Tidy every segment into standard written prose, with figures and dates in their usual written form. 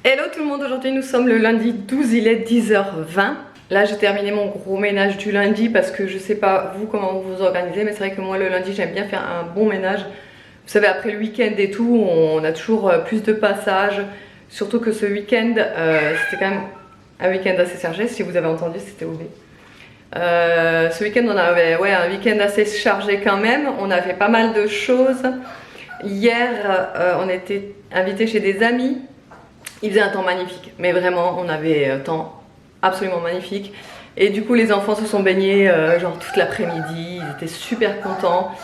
Hello tout le monde, aujourd'hui nous sommes le lundi 12, il est 10h20. Là j'ai terminé mon gros ménage du lundi parce que je sais pas vous comment vous vous organisez, mais c'est vrai que moi le lundi j'aime bien faire un bon ménage. Vous savez, après le week-end et tout, on a toujours plus de passages. Surtout que ce week-end, c'était quand même un week-end assez chargé. Si vous avez entendu, c'était OB. Ce week-end on avait un week-end assez chargé quand même. On avait pas mal de choses. Hier on était invités chez des amis. Il faisait un temps magnifique, mais vraiment on avait un temps absolument magnifique. Et du coup les enfants se sont baignés genre toute l'après-midi, ils étaient super contents.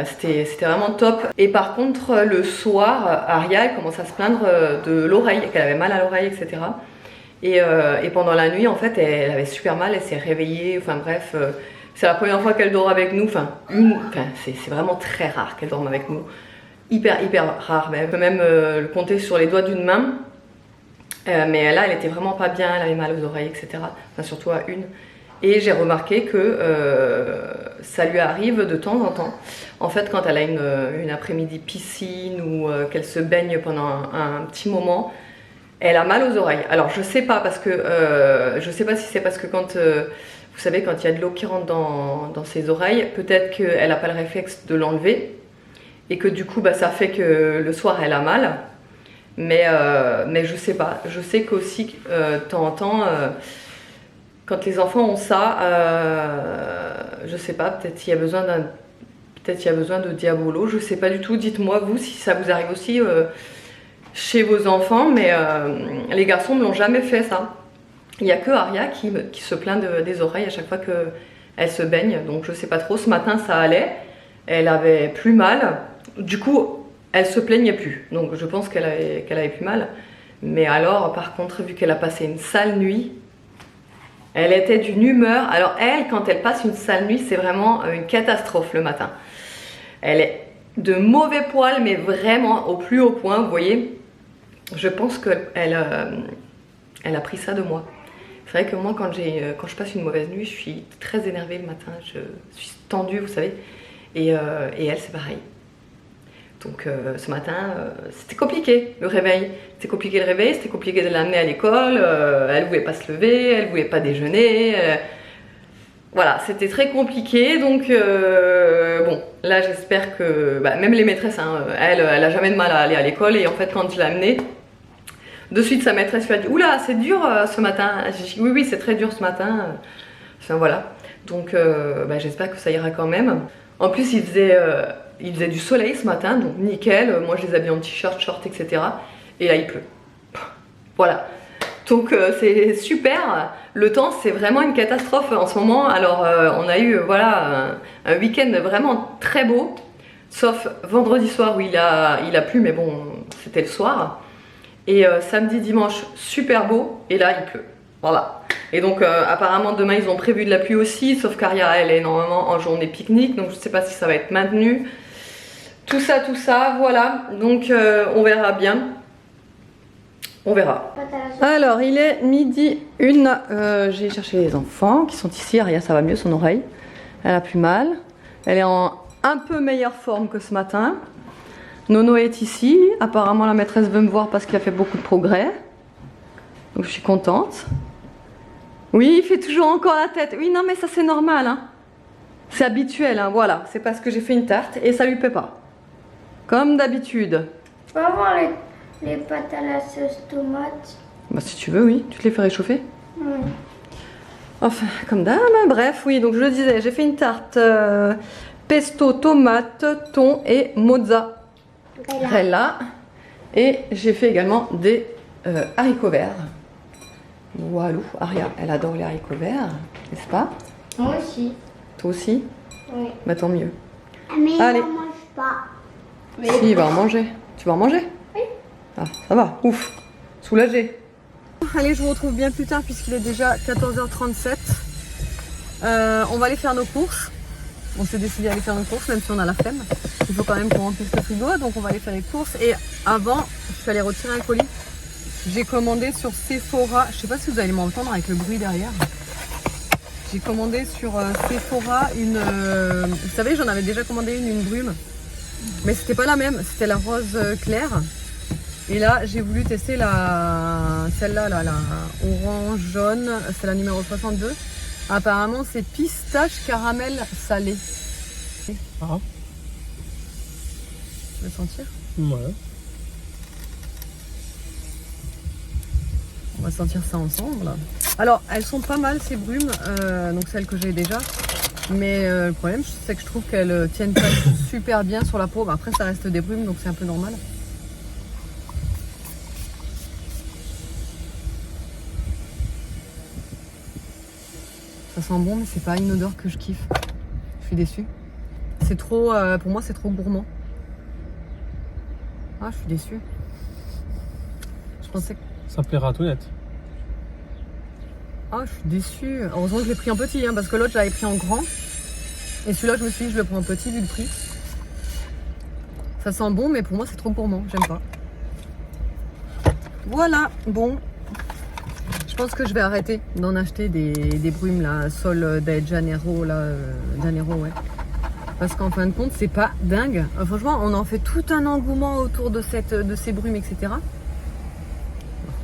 C'était vraiment top. Et par contre le soir, Aria elle commence à se plaindre de l'oreille, qu'elle avait mal à l'oreille, etc. Et pendant la nuit en fait elle avait super mal, elle s'est réveillée, enfin bref, c'est la première fois qu'elle dort avec nous, c'est vraiment très rare qu'elle dorme avec nous. Hyper rare, mais elle peut même le compter sur les doigts d'une main. Mais là elle était vraiment pas bien, elle avait mal aux oreilles, etc. Enfin surtout à une. Et j'ai remarqué que ça lui arrive de temps en temps. En fait quand elle a une après-midi piscine ou qu'elle se baigne pendant un petit moment, elle a mal aux oreilles. Alors je sais pas parce que je sais pas si c'est parce que quand vous savez quand il y a de l'eau qui rentre dans ses oreilles, peut-être qu'elle n'a pas le réflexe de l'enlever. Et que du coup bah, ça fait que le soir elle a mal, mais je sais pas, je sais qu'aussi de temps en temps quand les enfants ont ça, je sais pas, peut-être il y a besoin de diabolo, je sais pas du tout, dites-moi vous si ça vous arrive aussi chez vos enfants, mais les garçons ne l'ont jamais fait ça. Il y a que Aria qui se plaint des oreilles à chaque fois qu'elle se baigne, donc je sais pas trop. Ce matin ça allait, elle avait plus mal. Du coup, elle se plaignait plus, donc je pense qu'elle avait plus mal. Mais alors, par contre, vu qu'elle a passé une sale nuit, elle était d'une humeur. Alors elle, quand elle passe une sale nuit, c'est vraiment une catastrophe le matin. Elle est de mauvais poil, mais vraiment au plus haut point, vous voyez. Je pense qu'elle a pris ça de moi. C'est vrai que moi, quand je passe une mauvaise nuit, je suis très énervée le matin, je suis tendue, vous savez. Et elle, c'est pareil. Donc ce matin, c'était compliqué le réveil. C'était compliqué de l'amener à l'école. Elle ne voulait pas se lever, elle ne voulait pas déjeuner. Voilà, c'était très compliqué. Donc bon, là j'espère que même les maîtresses, hein, elle a jamais de mal à aller à l'école. Et en fait, quand je l'ai amenée, de suite sa maîtresse lui a dit oula, c'est dur ce matin. J'ai dit oui, c'est très dur ce matin. Enfin voilà. Donc j'espère que ça ira quand même. En plus, il faisait du soleil ce matin, donc nickel. Moi, je les habille en t-shirt, short, etc. Et là, il pleut. Voilà. Donc, c'est super. Le temps, c'est vraiment une catastrophe en ce moment. Alors, on a eu un week-end vraiment très beau. Sauf vendredi soir où il a plu, mais bon, c'était le soir. Et samedi, dimanche, super beau. Et là, il pleut. Voilà. Et donc apparemment demain ils ont prévu de la pluie aussi, sauf qu'Aria elle est normalement en journée pique-nique, donc je sais pas si ça va être maintenu. Tout ça, voilà. Donc on verra bien. On verra. Alors il est midi 1, j'ai cherché les enfants qui sont ici. Aria ça va mieux, son oreille. Elle a plus mal. Elle est en un peu meilleure forme que ce matin. Nono est ici. Apparemment la maîtresse veut me voir parce qu'il a fait beaucoup de progrès. Donc je suis contente. Oui, il fait toujours encore la tête. Oui, non, mais ça c'est normal. Hein. C'est habituel, hein, voilà. C'est parce que j'ai fait une tarte et ça lui plaît pas. Comme d'habitude. Tu peux avoir les pâtes à la sauce tomate? Bah si tu veux, oui. Tu te les fais réchauffer? Oui. Enfin, comme d'hab. Bref, oui, donc je le disais, j'ai fait une tarte pesto, tomate, thon et mozzarella. Et j'ai fait également des haricots verts. Voilà, Aria, elle adore les haricots verts, n'est-ce pas? Moi aussi. Toi aussi? Oui. Bah tant mieux. Mais allez. il n'en mange pas. Mais Si, il va en manger. Tu vas en manger? Oui. Ah, ça va, ouf, soulagé. Allez, je vous retrouve bien plus tard puisqu'il est déjà 14h37. On va aller faire nos courses. On s'est décidé à aller faire nos courses, même si on a la flemme. Il faut quand même qu'on remplisse le frigo, donc on va aller faire les courses. Et avant, je suis allée retirer un colis. J'ai commandé sur Sephora, je sais pas si vous allez m'entendre avec le bruit derrière. J'ai commandé sur Sephora une, vous savez j'en avais déjà commandé une brume. Mais c'était pas la même, c'était la rose claire. Et là, j'ai voulu tester celle-là, la orange jaune, c'est la numéro 62. Apparemment, c'est pistache caramel salé. Ah. Tu veux sentir? Ouais. On va sentir ça ensemble. Alors, elles sont pas mal ces brumes, donc celles que j'ai déjà. Mais le problème, c'est que je trouve qu'elles tiennent pas super bien sur la peau. Bah, après, ça reste des brumes, donc c'est un peu normal. Ça sent bon, mais c'est pas une odeur que je kiffe. Je suis déçue. C'est trop, pour moi, c'est trop gourmand. Ah, je suis déçue. Je pensais que... Ça plaira à Toinette. Ah, je suis déçue. Heureusement que je l'ai pris en petit, hein, parce que l'autre, je l'avais pris en grand. Et celui-là, je me suis dit, je le prends en petit vu le prix. Ça sent bon, mais pour moi, c'est trop gourmand. J'aime pas. Voilà, bon. Je pense que je vais arrêter d'en acheter des brumes, là, Sol de Janeiro, là, Janeiro, ouais. Parce qu'en fin de compte, c'est pas dingue. Franchement, on en fait tout un engouement autour de ces brumes, etc.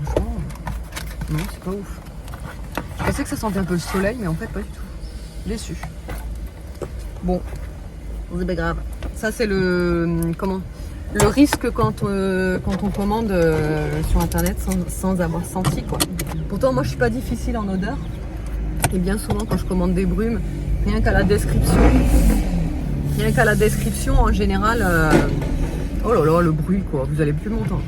Franchement, non, c'est pas ouf. Je pensais que ça sentait un peu le soleil, mais en fait, pas du tout. Déçu. Bon, c'est pas grave. Ça, c'est le risque quand on commande sur internet sans avoir senti, quoi. Pourtant, moi, je suis pas difficile en odeur. Et bien souvent, quand je commande des brumes, rien qu'à la description, en général, oh là là, le bruit, quoi. Vous allez plus m'entendre.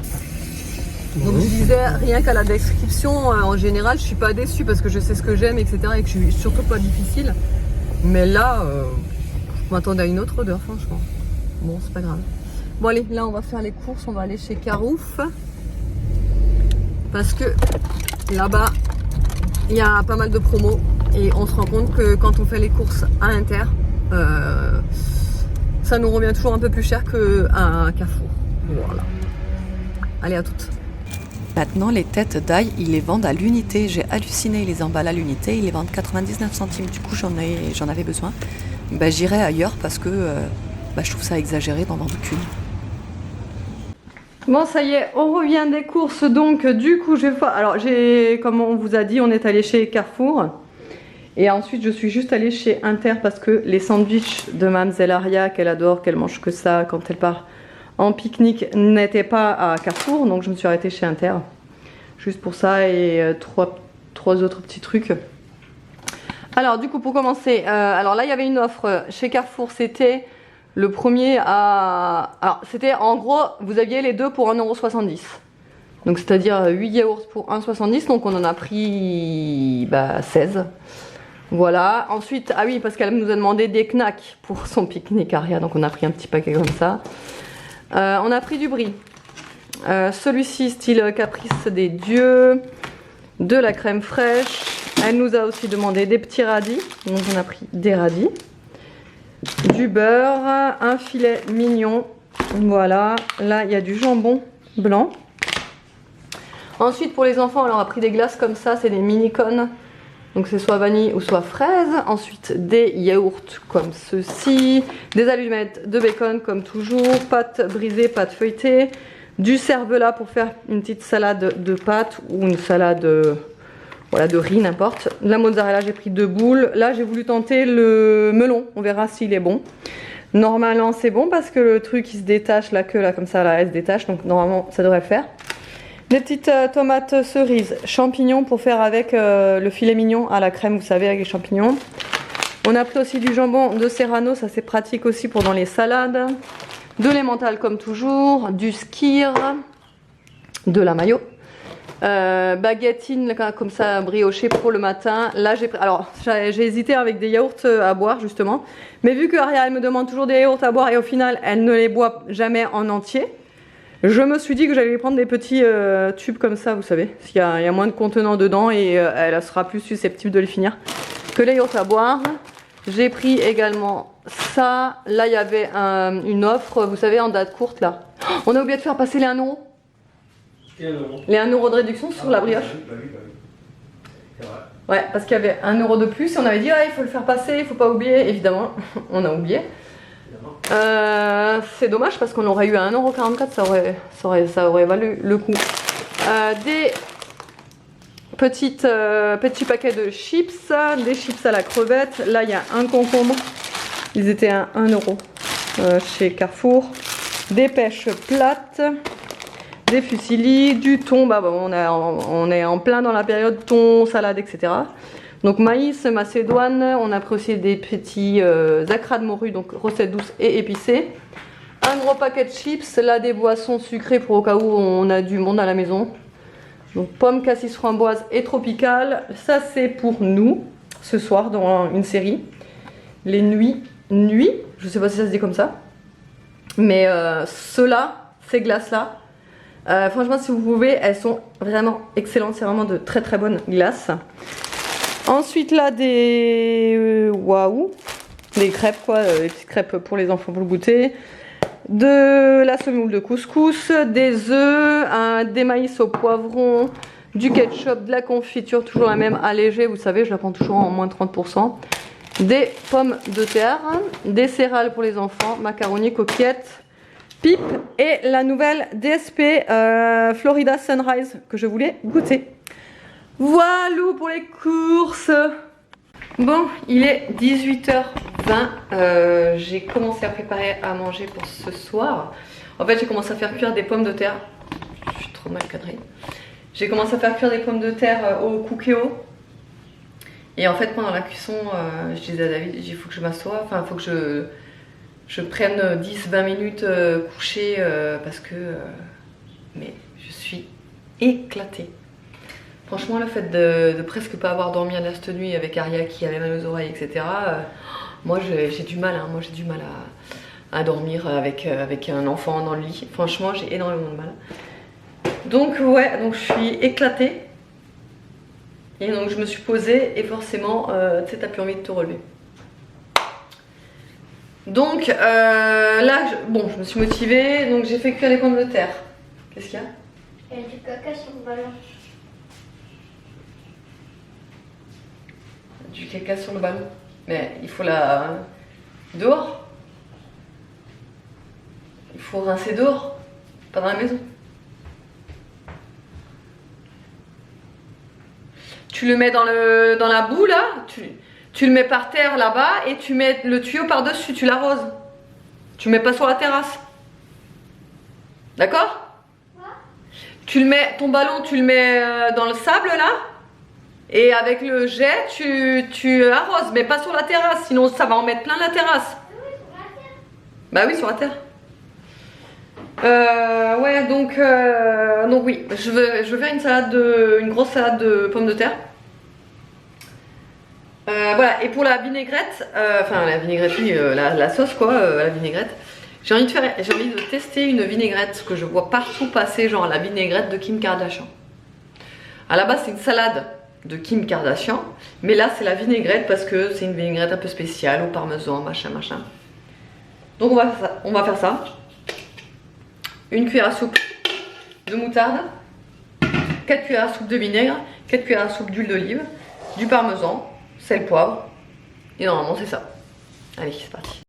Donc je disais, rien qu'à la description, en général, je suis pas déçue parce que je sais ce que j'aime, etc. Et que je suis surtout pas difficile. Mais là, je m'attendais à une autre odeur, franchement. Bon, c'est pas grave. Bon, allez, là, on va faire les courses. On va aller chez Carouf. Parce que là-bas, il y a pas mal de promos. Et on se rend compte que quand on fait les courses à Inter, ça nous revient toujours un peu plus cher qu'à Carrefour. Voilà. Allez, à toutes. Maintenant, les têtes d'ail, ils les vendent à l'unité. J'ai halluciné, ils les emballent à l'unité. Ils les vendent 99 centimes. Du coup, j'en avais besoin. Ben, j'irai ailleurs parce que je trouve ça exagéré d'en vendre qu'une. Bon, ça y est, on revient des courses. Donc, du coup, je vais voir. Alors, comme on vous a dit, on est allé chez Carrefour. Et ensuite, je suis juste allée chez Inter parce que les sandwichs de Mademoiselle Aria, qu'elle adore, qu'elle mange que ça quand elle part en pique-nique, n'étaient pas à Carrefour. Donc, je me suis arrêtée chez Inter. Juste pour ça et trois autres petits trucs. Alors, du coup, pour commencer, alors là, il y avait une offre chez Carrefour. C'était le premier à... Alors, c'était en gros, vous aviez les deux pour 1,70 €. Donc, c'est-à-dire 8 yaourts pour 1,70 €. Donc, on en a pris 16. Voilà. Ensuite, ah oui, parce qu'elle nous a demandé des knacks pour son pique-nique Aria. Donc, on a pris un petit paquet comme ça. On a pris du brie. Celui-ci, style caprice des dieux. De la crème fraîche. Elle nous a aussi demandé des petits radis. Donc, on a pris des radis. Du beurre. Un filet mignon. Voilà. Là, il y a du jambon blanc. Ensuite, pour les enfants, on leur a pris des glaces comme ça. C'est des mini-cones. Donc c'est soit vanille ou soit fraise. Ensuite des yaourts comme ceci. Des allumettes de bacon comme toujours. Pâte brisée, pâte feuilletée. Du cervelas pour faire une petite salade de pâtes ou une salade de riz, n'importe. La mozzarella, j'ai pris 2 boules. Là, j'ai voulu tenter le melon. On verra s'il est bon. Normalement, c'est bon parce que le truc il se détache, la queue là comme ça, là, elle se détache. Donc normalement, ça devrait le faire. Des petites tomates cerises, champignons pour faire avec le filet mignon à la crème, vous savez, avec les champignons. On a pris aussi du jambon de Serrano, ça c'est pratique aussi pour dans les salades. De l'emmental comme toujours, du skyr, de la mayo. Baguettine comme ça briochée pour le matin. Là j'ai hésité avec des yaourts à boire justement. Mais vu que Aria elle me demande toujours des yaourts à boire et au final elle ne les boit jamais en entier. Je me suis dit que j'allais prendre des petits tubes comme ça, vous savez. Il y a moins de contenants dedans et elle sera plus susceptible de les finir que les yaourts à boire. J'ai pris également ça. Là, il y avait une offre, vous savez, en date courte là. Oh, on a oublié de faire passer les 1 €. Les 1 € de réduction sur la brioche. C'est vrai. Ouais, parce qu'il y avait 1 € de plus et on avait dit il faut le faire passer, il faut pas oublier. Évidemment, on a oublié. C'est dommage parce qu'on aurait eu à 1,44 €, ça aurait valu le coup. Des petits paquets de chips, des chips à la crevette. Là, il y a un concombre. Ils étaient à 1 € chez Carrefour. Des pêches plates, des fusillis, du thon. Bah, bon, on est en plein dans la période thon, salade, etc. Donc maïs, macédoine. On a pris aussi des petits acras de morue, donc recettes douces et épicées. Un gros paquet de chips. Là, des boissons sucrées pour au cas où on a du monde à la maison. Donc pommes, cassis, framboises et tropicales. Ça, c'est pour nous ce soir dans une série. Les nuits. Je sais pas si ça se dit comme ça. Mais ceux-là, ces glaces-là, franchement, si vous pouvez, elles sont vraiment excellentes. C'est vraiment de très très bonnes glaces. Ensuite, là, des waouh, des crêpes, quoi, des petites crêpes pour les enfants pour le goûter. De la semoule de couscous, des œufs, des maïs au poivron, du ketchup, de la confiture, toujours la même allégée, vous savez, je la prends toujours en moins de 30%. Des pommes de terre, des céréales pour les enfants, macaroni, coquillettes, pipe et la nouvelle DSP Florida Sunrise que je voulais goûter. Voilà pour les courses. Bon, il est 18h20. J'ai commencé à préparer à manger pour ce soir. En fait, j'ai commencé à faire cuire des pommes de terre. Je suis trop mal cadrée. J'ai commencé à faire cuire des pommes de terre au cookéo. Et en fait, pendant la cuisson, je disais à David, il faut que je m'assoie. Enfin, il faut que je prenne 10-20 minutes couchée parce que mais je suis éclatée. Franchement, le fait de presque pas avoir dormi la cette nuit avec Aria qui avait mal aux oreilles, etc. Moi, j'ai du mal. Hein, moi, j'ai du mal à dormir avec un enfant dans le lit. Franchement, j'ai énormément de mal. Donc, ouais, donc je suis éclatée. Et donc, je me suis posée et forcément, tu sais, t'as plus envie de te relever. Donc, là, bon, je me suis motivée. Donc, j'ai fait cuire les pommes de terre. Qu'est-ce qu'il y a? Il y a du caca sur le ballon. Du caca sur le ballon. Mais il faut la... dehors. Il faut rincer dehors. Pas dans la maison. Tu le mets dans la boue là. Tu le mets par terre là-bas et tu mets le tuyau par-dessus. Tu l'arroses. Tu le mets pas sur la terrasse. D'accord? Tu le mets, ton ballon, tu le mets dans le sable là. Et avec le jet, tu arroses, mais pas sur la terrasse, sinon ça va en mettre plein la terrasse. Bah oui, sur la terre. Ouais, donc oui, je veux faire une grosse salade de pommes de terre. Voilà, et pour la vinaigrette, enfin la vinaigrette, oui, la sauce quoi, la vinaigrette. J'ai envie de tester une vinaigrette que je vois partout passer, genre la vinaigrette de Kim Kardashian. À la base, c'est une salade de Kim Kardashian, mais là c'est la vinaigrette parce que c'est une vinaigrette un peu spéciale au parmesan, machin. Donc on va faire ça. Une cuillère à soupe de moutarde, 4 cuillères à soupe de vinaigre, 4 cuillères à soupe d'huile d'olive, du parmesan, sel, poivre, et normalement c'est ça. Allez, c'est parti.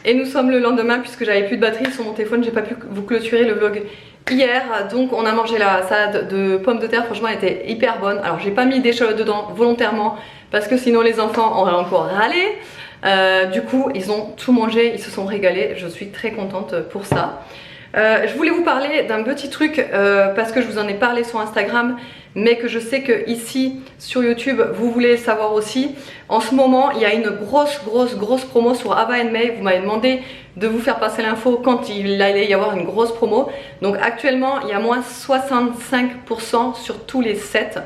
Et nous sommes le lendemain puisque j'avais plus de batterie sur mon téléphone, j'ai pas pu vous clôturer le vlog hier. Donc on a mangé la salade de pommes de terre, franchement elle était hyper bonne. Alors j'ai pas mis d'échalotes dedans volontairement parce que sinon les enfants auraient encore râlé. Du coup ils ont tout mangé, ils se sont régalés, je suis très contente pour ça. Je voulais vous parler d'un petit truc parce que je vous en ai parlé sur Instagram, mais que je sais que ici sur YouTube vous voulez savoir aussi. En ce moment il y a une grosse promo sur Ava & May. Vous m'avez demandé de vous faire passer l'info quand il allait y avoir une grosse promo. Donc actuellement il y a moins 65% sur tous les sets.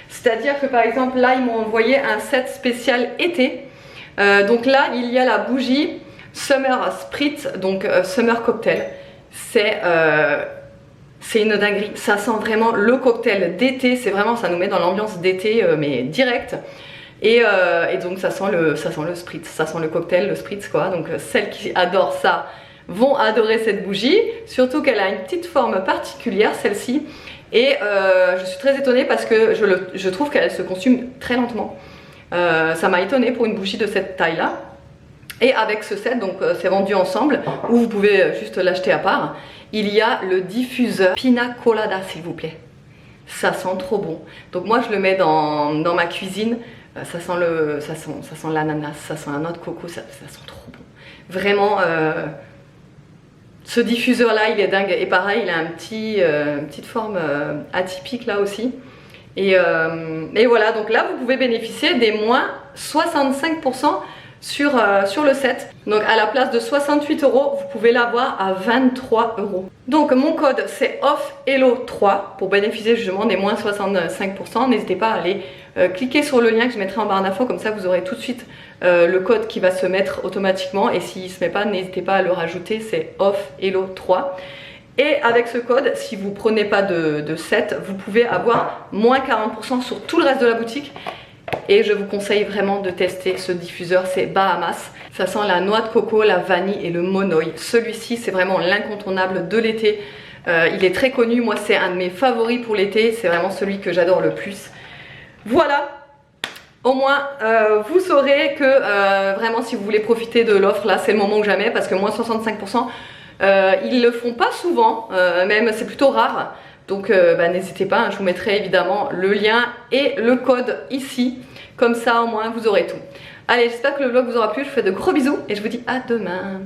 C'est à dire que par exemple là ils m'ont envoyé un set spécial été. Donc là il y a la bougie Summer Spritz, donc Summer Cocktail. C'est une dinguerie, ça sent vraiment le cocktail d'été, c'est vraiment, ça nous met dans l'ambiance d'été mais direct. Et donc ça sent le spritz, ça sent le cocktail, le spritz quoi. Donc celles qui adorent ça vont adorer cette bougie, surtout qu'elle a une petite forme particulière celle-ci. Et je suis très étonnée parce que je trouve qu'elle se consume très lentement. Ça m'a étonnée pour une bougie de cette taille là. Et avec ce set, donc c'est vendu ensemble, ou vous pouvez juste l'acheter à part. Il y a le diffuseur Pina Colada s'il vous plaît. Ça sent trop bon. Donc moi je le mets dans ma cuisine. Ça sent l'ananas, ça sent la noix de coco, ça sent trop bon. Vraiment, ce diffuseur là il est dingue. Et pareil il a une petite forme atypique là aussi. Et voilà, donc là vous pouvez bénéficier des moins 65% sur le set. Donc à la place de 68 €, vous pouvez l'avoir à 23 €. Donc mon code c'est OFFHELLO3 pour bénéficier justement des moins 65%. N'hésitez pas à aller cliquer sur le lien que je mettrai en barre d'infos, comme ça vous aurez tout de suite le code qui va se mettre automatiquement. Et s'il ne se met pas, n'hésitez pas à le rajouter, c'est OFFHELLO3. Et avec ce code, si vous ne prenez pas de set, vous pouvez avoir moins 40% sur tout le reste de la boutique. Et je vous conseille vraiment de tester ce diffuseur, c'est Bahamas. Ça sent la noix de coco, la vanille et le monoï. Celui-ci c'est vraiment l'incontournable de l'été. Il est très connu, moi c'est un de mes favoris pour l'été. C'est vraiment celui que j'adore le plus. Voilà, au moins vous saurez que vraiment si vous voulez profiter de l'offre là, c'est le moment ou jamais. Parce que moins 65%, ils le font pas souvent, même c'est plutôt rare. Donc n'hésitez pas, hein, je vous mettrai évidemment le lien et le code ici. Comme ça au moins vous aurez tout. Allez, j'espère que le vlog vous aura plu, je vous fais de gros bisous et je vous dis à demain.